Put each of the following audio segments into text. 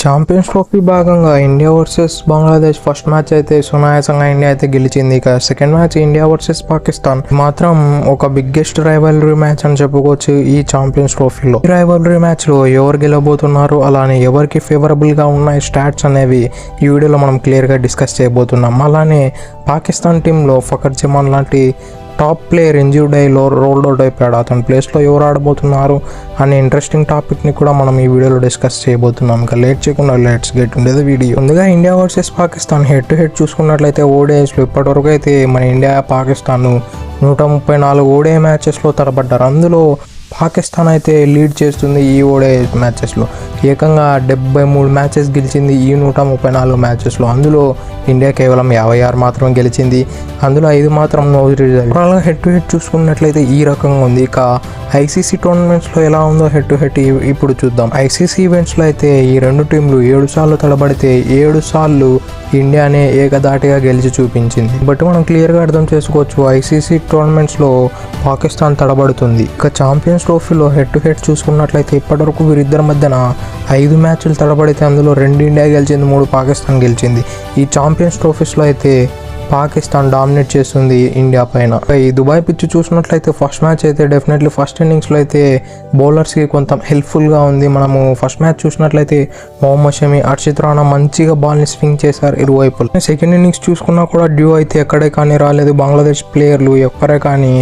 Champions trophy భాగంగా India versus Bangladesh first match అయితే సునాయాసంగా ఇండియా అయితే గెలిచింది. ఇక second match India versus Pakistan మాత్రం ఒక బిగ్గెస్ట్ రైవల్రీ మ్యాచ్ అని చెప్పుకోవచ్చు ఈ ఛాంపియన్స్ ట్రోఫీలో. ఈ రైవల్రీ మ్యాచ్ లో ఎవరు గెలవబోతున్నారు, అలానే ఎవరికి ఫేవరబుల్ గా ఉన్నాయి స్టాట్స్ అనేవి ఈ వీడియోలో మనం క్లియర్ గా డిస్కస్ చేయబోతున్నాం. అలానే పాకిస్తాన్ టీంలో ఫకర్ జమాన్ లాంటి టాప్ ప్లేయర్ ఇంజ్యూర్డ్ అయ్యి రోల్డ్ అవుట్ అయిపోయాడు. అతని ప్లేస్లో ఎవరు ఆడబోతున్నారు అనే ఇంట్రెస్టింగ్ టాపిక్ని కూడా మనం ఈ వీడియోలో డిస్కస్ చేయబోతున్నాం. ఇంకా లేట్ చేయకుండా లెట్స్ గెట్ ఉండేది వీడియో. ముందుగా India versus Pakistan head to head చూసుకున్నట్లయితే ఓడిఐస్లో ఇప్పటివరకు అయితే మన ఇండియా పాకిస్తాన్ 134 ఓడిఐ మ్యాచెస్లో తడబడ్డారు. అందులో పాకిస్తాన్ అయితే లీడ్ చేస్తుంది ఈ ఓడిఐ మ్యాచెస్లో. ఏకంగా 73 మ్యాచెస్ గెలిచింది ఈ 134 మ్యాచెస్లో. అందులో ఇండియా కేవలం 56 మాత్రమే గెలిచింది. అందులో 5 మాత్రం no result. Head to head చూసుకున్నట్లయితే ఈ రకంగా ఉంది. ఇక ఐసీసీ టోర్నమెంట్స్లో ఎలా ఉందో హెడ్ టు హెడ్ ఇప్పుడు చూద్దాం. ఐసీసీ ఈవెంట్స్లో అయితే ఈ రెండు టీంలు 7 సార్లు తడబడితే 7 సార్లు ఇండియానే ఏకదాటిగా గెలిచి చూపించింది. బట్ మనం క్లియర్గా అర్థం చేసుకోవచ్చు ఐసీసీ టోర్నమెంట్స్లో పాకిస్తాన్ తడబడుతుంది. ఇక ఛాంపియన్స్ ట్రోఫీలో హెడ్ టు హెడ్ చూసుకున్నట్లయితే ఇప్పటివరకు వీరిద్దరి మధ్యన 5 మ్యాచ్లు తడబడితే అందులో 2 ఇండియా గెలిచింది, 3 పాకిస్తాన్ గెలిచింది. ఈ ఛాంపియన్స్ ట్రోఫీస్లో అయితే పాకిస్తాన్ డామినేట్ చేస్తుంది ఇండియా పైన. ఈ దుబాయ్ పిచ్ చూసినట్లయితే ఫస్ట్ మ్యాచ్ అయితే డెఫినెట్లీ ఫస్ట్ ఇన్నింగ్స్లో అయితే బౌలర్స్కి కొంత హెల్ప్ఫుల్గా ఉంది. మనము ఫస్ట్ మ్యాచ్ చూసినట్లయితే మొహమ్మద్ షమి, హర్షిత్ రాణా మంచిగా బాల్ని స్వింగ్ చేశారు ఇరువైపులు. సెకండ్ ఇన్నింగ్స్ చూసుకున్నా కూడా డ్యూ అయితే ఎక్కడే కానీ రాలేదు. బంగ్లాదేశ్ ప్లేయర్లు ఎక్కడే కానీ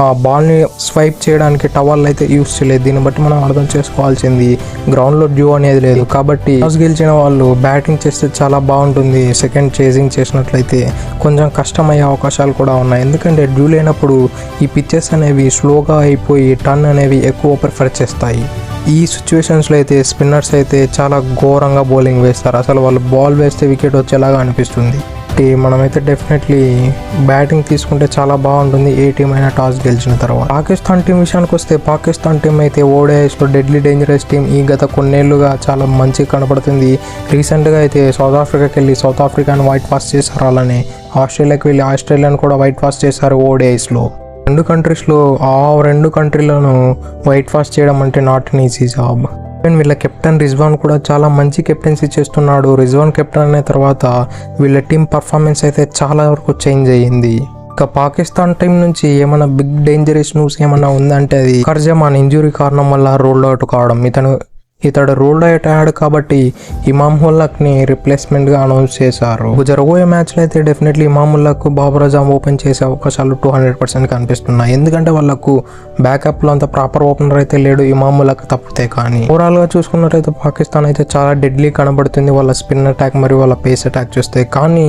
ఆ బాల్ని స్వైప్ చేయడానికి టవల్ అయితే యూస్ చేయలేదు. దీన్ని బట్టి మనం అర్థం చేసుకోవాల్సింది గ్రౌండ్లో డ్యూ అనేది లేదు. కాబట్టి టాస్ గెలిచిన వాళ్ళు బ్యాటింగ్ చేస్తే చాలా బాగుంటుంది. సెకండ్ చేజింగ్ చేసినట్లయితే కొంచెం కష్టమయ్యే అవకాశాలు కూడా ఉన్నాయి. ఎందుకంటే డ్యూ లేనప్పుడు ఈ పిచ్చెస్ అనేవి స్లోగా అయిపోయి టర్న్ అనేవి ఎక్కువ ప్రిఫర్ చేస్తాయి. ఈ సిచ్యువేషన్స్లో అయితే స్పిన్నర్స్ అయితే చాలా ఘోరంగా బౌలింగ్ వేస్తారు. అసలు వాళ్ళు బాల్ వేస్తే వికెట్ వచ్చేలాగా అనిపిస్తుంది. మనమైతే డెఫినెట్లీ బ్యాటింగ్ తీసుకుంటే చాలా బాగుంటుంది ఏ టీం అయినా టాస్ గెలిచిన తర్వాత. పాకిస్తాన్ టీం విషయానికి వస్తే పాకిస్తాన్ టీం అయితే ఓడిఐస్లో డెడ్లీ డేంజరస్ టీం. ఈ గత కొన్నేళ్లుగా చాలా మంచిగా కనపడుతుంది. రీసెంట్గా అయితే సౌత్ ఆఫ్రికాకి వెళ్ళి సౌత్ ఆఫ్రికాని వైట్ వాష్ చేశారు. అలానే ఆస్ట్రేలియాకి వెళ్ళి ఆస్ట్రేలియాని కూడా వైట్ వాష్ చేశారు ఓడిఐస్లో. రెండు కంట్రీలను వైట్ వాష్ చేయడం అంటే నాట్ అన్ ఈజీ జాబ్. వీళ్ళ కెప్టెన్ రిజ్వాన్ కూడా చాలా మంచి కెప్టెన్సీ చేస్తున్నాడు. రిజ్వాన్ కెప్టెన్ అయిన తర్వాత వీళ్ళ టీం పర్ఫార్మెన్స్ అయితే చాలా వరకు చేంజ్ అయ్యింది. ఇక పాకిస్తాన్ టీం నుంచి ఏమైనా బిగ్ డేంజరస్ న్యూస్ ఏమైనా ఉందంటే అది ఫకర్ జమాన్ ఇంజురీ కారణం వల్ల రోల్డ్ అవుట్ కావడం. ఇతడు రోల్డ్ అవుట్ అయ్యాడు కాబట్టి ఇమామ్ ఉల్-హక్ ని రిప్లేస్మెంట్ గా అనౌన్స్ చేశారు. జరగబోయే మ్యాచ్ లో అయితే డెఫినెట్లీ ఇమామ్ ఉల్-హక్ బాబర్ అజమ్ ఓపెన్ చేసే అవకాశాలు 200% కనిపిస్తున్నాయి. ఎందుకంటే వాళ్ళకు బ్యాకప్ లో అంత ప్రాపర్ ఓపెనర్ అయితే లేడు ఇమామ్ ఉల్-హక్ తప్పితే. కానీ ఓవరాల్ గా చూసుకున్నట్లయితే పాకిస్తాన్ అయితే చాలా డెడ్లీ కనబడుతుంది వాళ్ళ స్పిన్ అటాక్ మరియు వాళ్ళ పేస్ అటాక్ చూస్తే. కానీ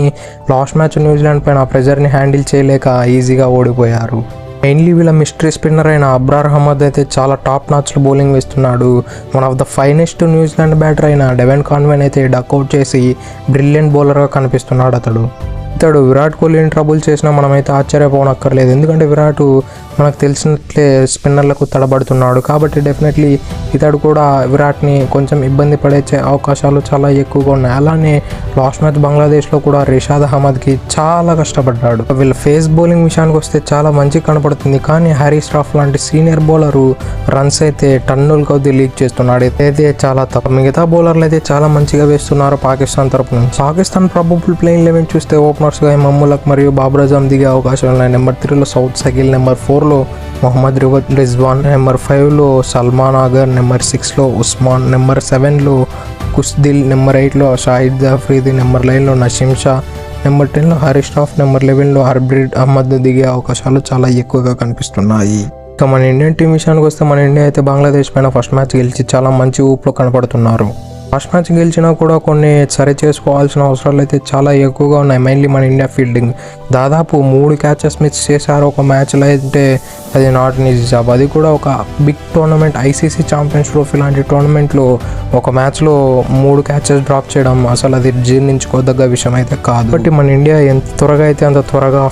లాస్ట్ మ్యాచ్ న్యూజిలాండ్ పైన ప్రెజర్ ని హ్యాండిల్ చేయలేక ఈజీగా ఓడిపోయారు. మెయిన్లీ వీళ్ళ మిస్టరీ స్పిన్నర్ అయిన అబ్రార్ అహ్మద్ అయితే చాలా టాప్ నాచ్లో బౌలింగ్ వేస్తున్నాడు. One of the finest New Zealand batter అయిన డెవెన్ కాన్వెన్ అయితే డక్అవుట్ చేసి బ్రిలియంట్ బౌలర్గా కనిపిస్తున్నాడు. ఇతడు విరాట్ కోహ్లీని ట్రబుల్ చేసినా మనమైతే ఆశ్చర్యపోనక్కర్లేదు. ఎందుకంటే విరాట్ మనకు తెలిసినట్లే స్పిన్నర్లకు తడబడుతున్నాడు. కాబట్టి డెఫినెట్లీ ఇతడు కూడా విరాట్ని కొంచెం ఇబ్బంది పడే అవకాశాలు చాలా ఎక్కువగా ఉన్నాయి. అలానే లాస్ట్ మ్యాచ్ బంగ్లాదేశ్లో కూడా రిషాద్ అహ్మద్కి చాలా కష్టపడ్డాడు. వీళ్ళ ఫేస్ బౌలింగ్ విషయానికి వస్తే చాలా మంచిగా కనపడుతుంది. కానీ హారిస్ రాఫ్ లాంటి సీనియర్ బౌలరు రన్స్ అయితే టన్నుల కొద్దీ లీక్ చేస్తున్నాడు. అయితే చాలా తప్పు. మిగతా బౌలర్లు అయితే చాలా మంచిగా వేస్తున్నారు పాకిస్తాన్ తరపు నుంచి. పాకిస్తాన్ ప్రాబబుల్ ప్లేయింగ్ 11 చూస్తే ఓపెనర్స్గా ఇమామ్ ఉల్-హక్ మరియు బాబర్ అజమ్ దిగే అవకాశాలు ఉన్నాయి. నెంబర్ 3లో సౌద్ సగిల్, నెంబర్ 4లో మొహమ్మద్ రిజ్వాన్, నెంబర్ 5లో సల్మాన్ అగర్, నెంబర్ 6లో ఉస్మాన్, నెంబర్ 7లో కుస్దిల్, నెంబర్ 8లో షాహిద్ జాఫ్రీది, నెంబర్ 9లో నసీమ్ షా, నెంబర్ 10లో హారిస్ రాఫ్, నెంబర్ 11లో హర్ప్రీత్ అహ్మద్ దిగే అవకాశాలు చాలా ఎక్కువగా కనిపిస్తున్నాయి. ఇక మన ఇండియన్ టీం విషయానికి వస్తే మన ఇండియా అయితే బంగ్లాదేశ్ పైన ఫస్ట్ మ్యాచ్ గెలిచి చాలా మంచి ఊపులో కనపడుతున్నారు. ఫస్ట్ మ్యాచ్ గెలిచినా కూడా కొన్ని సరి చేసుకోవాల్సిన అవసరాలు అయితే చాలా ఎక్కువగా ఉన్నాయి. మెయిన్లీ మన ఇండియా ఫీల్డింగ్ దాదాపు 3 క్యాచెస్ మిస్ చేశారు ఒక మ్యాచ్లో. అయితే అది నాట్ అన్ ఈజీ జాబ్. అది కూడా ఒక big tournament ICC champions trophy లాంటి టోర్నమెంట్లో ఒక మ్యాచ్లో 3 క్యాచెస్ డ్రాప్ చేయడం అసలు అది జీర్ణించుకోదగ్గ విషయం అయితే కాదు. కాబట్టి మన ఇండియా ఎంత త్వరగా అయితే అంత త్వరగా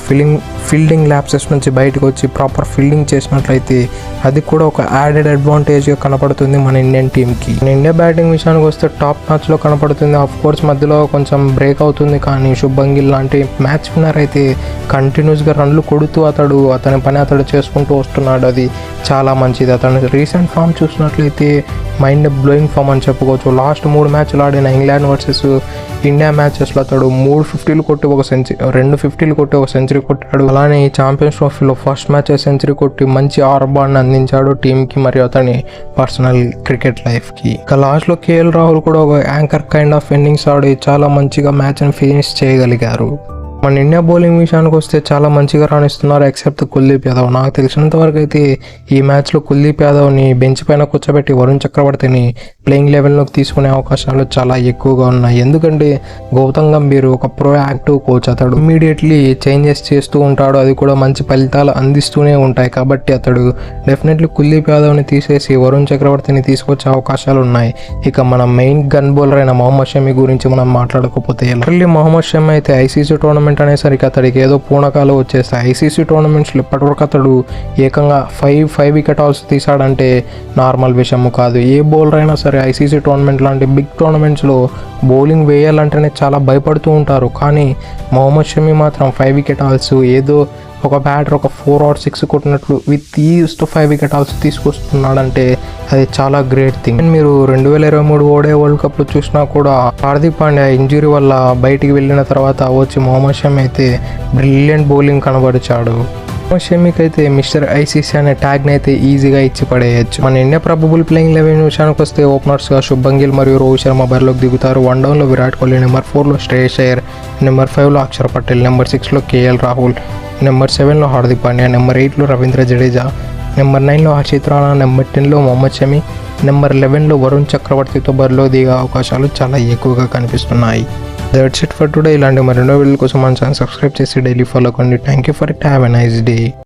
ఫీల్డింగ్ ల్యాప్సెస్ నుంచి బయటకు వచ్చి ప్రాపర్ ఫీల్డింగ్ చేసినట్లయితే అది కూడా ఒక యాడెడ్ అడ్వాంటేజ్గా కనపడుతుంది మన ఇండియన్ టీంకి. మన ఇండియా బ్యాటింగ్ విషయానికి వస్తే టాప్ మ్యాచ్లో కనపడుతుంది. ఆఫ్ కోర్స్ మధ్యలో కొంచెం బ్రేక్ అవుతుంది, కానీ శుభ్మన్ గిల్ లాంటి మ్యాచ్ విన్నర్ అయితే కంటిన్యూస్గా రన్లు కొడుతూ అతని పని అతడు చేసుకుంటూ వస్తున్నాడు. అది చాలా మంచిది. అతను రీసెంట్ ఫామ్ చూసినట్లయితే మైండ్ బ్లోయింగ్ ఫామ్ అని చెప్పుకోవచ్చు. లాస్ట్ 3 మ్యాచ్లు ఆడిన ఇంగ్లాండ్ వర్సెస్ ఇండియా మ్యాచెస్లో అతడు 3 50లు కొట్టి 2 50లు కొట్టి ఒక సెంచరీ కొట్టాడు. అలానే ఈ ఛాంపియన్స్ ట్రోఫీలో ఫస్ట్ మ్యాచ్ సెంచరీ కొట్టి మంచి ఆర్బాన్ని అందించాడు టీంకి మరియు అతని పర్సనల్ క్రికెట్ లైఫ్కి. ఇక లాస్ట్లో కేఎల్ రాహుల్ కూడా ఒక యాంకర్ కైండ్ ఆఫ్ ఇన్నింగ్స్ ఆడి చాలా మంచిగా మ్యాచ్ని ఫినిష్ చేయగలిగారు. మన ఇండియా బౌలింగ్ విషయానికి వస్తే చాలా మంచిగా రాణిస్తున్నారు ఎక్సెప్ట్ కుల్దీప్ యాదవ్. నాకు తెలిసినంత వరకు అయితే ఈ మ్యాచ్లో కుల్దీప్ యాదవ్ని బెంచ్ పైన కూర్చోబెట్టి వరుణ్ చక్రవర్తిని ప్లేయింగ్ లెవెల్లోకి తీసుకునే అవకాశాలు చాలా ఎక్కువగా ఉన్నాయి. ఎందుకంటే గౌతమ్ గంభీర్ ఒక ప్రో యాక్టివ్ కోచ్. అతడు ఇమ్మీడియట్లీ చేంజెస్ చేస్తూ ఉంటాడు, అది కూడా మంచి ఫలితాలు అందిస్తూనే ఉంటాయి. కాబట్టి అతడు డెఫినెట్లీ కుల్దీప్ యాదవ్ని తీసేసి వరుణ్ చక్రవర్తిని తీసుకొచ్చే అవకాశాలు ఉన్నాయి. ఇక మన మెయిన్ గన్ బౌలర్ అయిన మొహమ్మద్ షమి గురించి మనం మాట్లాడకపోతే మొహమ్మద్ షమి అయితే ఐసీసీ టోర్నమెంట్ అనేసరికి అతడికి ఏదో పూనకాలు వచ్చేస్తాయి. ఐసీసీ టోర్నమెంట్స్లో ఇప్పటివరకు అతడు ఏకంగా 5 వికెట్ హాల్స్ తీసాడంటే నార్మల్ విషయము కాదు. ఏ బౌలర్ అయినా సరే ఐసీసీ టోర్నమెంట్ లాంటి బిగ్ టోర్నమెంట్స్లో బౌలింగ్ వేయాలంటేనే చాలా భయపడుతూ ఉంటారు. కానీ మొహమ్మద్ షమి మాత్రం 5 వికెట్ హాల్స్ ఏదో ఒక బ్యాటర్ ఒక 4 or 6 కొట్టినట్లు with ease two 5 wicket hauls తీసుకొస్తున్నాడంటే అది చాలా గ్రేట్ థింగ్. మీరు 2023 ఓడే వరల్డ్ కప్లో చూసినా కూడా హార్దిక్ పాండ్యా ఇంజురీ వల్ల బయటికి వెళ్ళిన తర్వాత వచ్చి మొహమ్మద్ షమి అయితే బ్రిలియంట్ బౌలింగ్ కనబరిచాడు. మొహమ్మద్ షమికి అయితే మిస్టర్ ఐసీసీ అనే ట్యాగ్ని అయితే ఈజీగా ఇచ్చి పడేయచ్చు. మన ఇండియా ప్రాబబుల్ ప్లేయింగ్ 11 విషయానికి వస్తే ఓపెనర్స్గా శుభ్మన్ గిల్ మరియు రోహిత్ శర్మ బరిలోకి దిగుతారు. 1 డౌన్లో విరాట్ కోహ్లీ, నెంబర్ 4లో శ్రేయస్ అయ్యర్, నెంబర్ 5లో అక్షర్ పటేల్, నెంబర్ 6లో కేఎల్ రాహుల్, నెంబర్ 7లో హార్దిక్ పాండ్యా, నెంబర్ 8లో రవీంద్ర జడేజా, నెంబర్ 9లో హర్షిత్ రాణా, నెంబర్ 10లో మొహమ్మద్ షమి, నెంబర్ 11లో వరుణ్ చక్రవర్తితో బరిలో దిగే అవకాశాలు చాలా ఎక్కువగా కనిపిస్తున్నాయి. That's it for today. ఇలాంటి మరెన్నో వీడియోల కోసం మన ఛానల్ సబ్స్క్రైబ్ చేసి డైలీ ఫాలో కండి. Thank you for it. Have a nice day.